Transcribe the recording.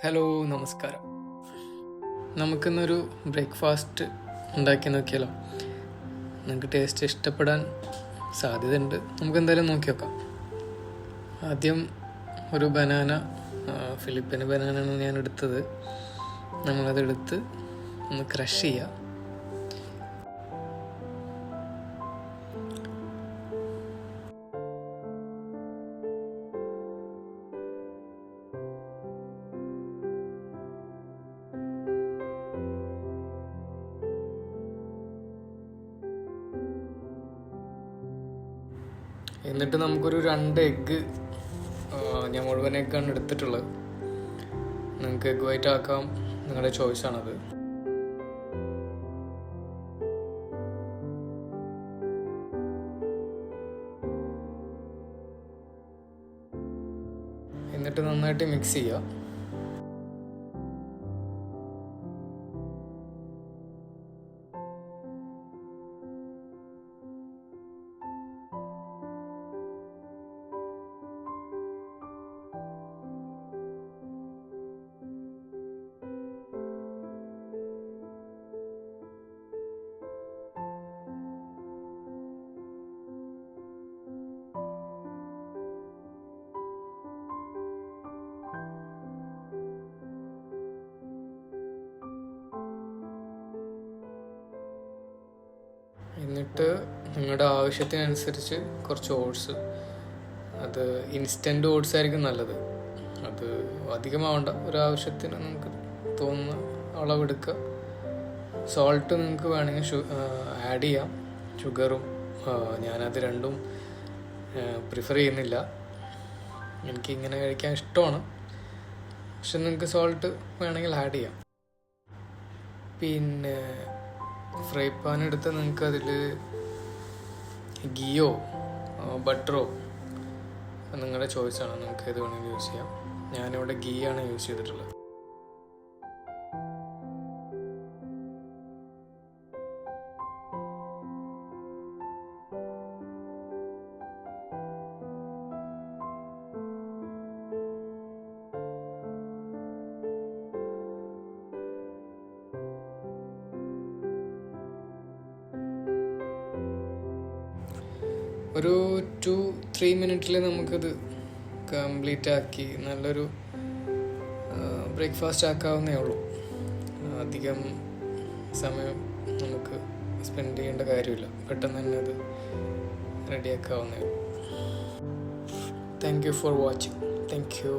Hello, നമസ്കാരം. നമുക്കിന്നൊരു breakfast ഉണ്ടാക്കി നോക്കിയാലോ? നിങ്ങൾക്ക് ടേസ്റ്റ് ഇഷ്ടപ്പെടാൻ സാധ്യതയുണ്ട്. നമുക്ക് എന്തായാലും നോക്കി നോക്കാം. ആദ്യം ഒരു ബനാന, ഫിലിപ്പിന് ബനാനാണ് ഞാൻ എടുത്തത്. നമ്മളതെടുത്ത് ഒന്ന് ക്രഷ് ചെയ്യുക. എന്നിട്ട് നമുക്കൊരു 2 എഗ്ഗ്, ഞാൻ മുഴുവൻ എഗ്ഗാണ് എടുത്തിട്ടുള്ളത്. നിങ്ങൾക്ക് എഗ്ഗ് വൈറ്റ് ആക്കാം, നിങ്ങളുടെ ചോയ്സാണത്. എന്നിട്ട് നന്നായിട്ട് മിക്സ് ചെയ്യുക. എന്നിട്ട് നിങ്ങളുടെ ആവശ്യത്തിനനുസരിച്ച് കുറച്ച് ഓട്സ്, അത് ഇൻസ്റ്റൻറ്റ് ഓട്സ് ആയിരിക്കും നല്ലത്. അത് അധികമാവണ്ട, ഒരാവശ്യത്തിന് നിങ്ങൾക്ക് തോന്നുന്ന അളവെടുക്കുക. സോൾട്ട് നിങ്ങൾക്ക് വേണമെങ്കിൽ ആഡ് ചെയ്യാം, ഷുഗറും. ഞാനത് രണ്ടും പ്രിഫർ ചെയ്യുന്നില്ല. എനിക്കിങ്ങനെ കഴിക്കാൻ ഇഷ്ടമാണ്, പക്ഷെ നിങ്ങൾക്ക് സോൾട്ട് വേണമെങ്കിൽ ആഡ് ചെയ്യാം. പിന്നെ ഫ്രൈ പാൻ എടുത്ത് നിങ്ങൾക്ക് അതിൽ ഗീയോ ബട്ടറോ നിങ്ങളുടെ ചോയ്സാണ്, നിങ്ങൾക്ക് ഏത് വേണമെങ്കിലും യൂസ് ചെയ്യാം. ഞാനിവിടെ ഗീ ആണ് യൂസ് ചെയ്തിട്ടുള്ളത്. ഒരു 2-3 മിനിറ്റിൽ നമുക്കത് കംപ്ലീറ്റ് ആക്കി നല്ലൊരു ബ്രേക്ക്ഫാസ്റ്റ് ആക്കാവുന്നേ ഉള്ളൂ. അധികം സമയം നമുക്ക് സ്പെൻഡ് ചെയ്യേണ്ട കാര്യമില്ല, പെട്ടെന്ന് തന്നെ അത് റെഡിയാക്കാവുന്നേ ഉള്ളൂ. Thank you for watching. Thank you.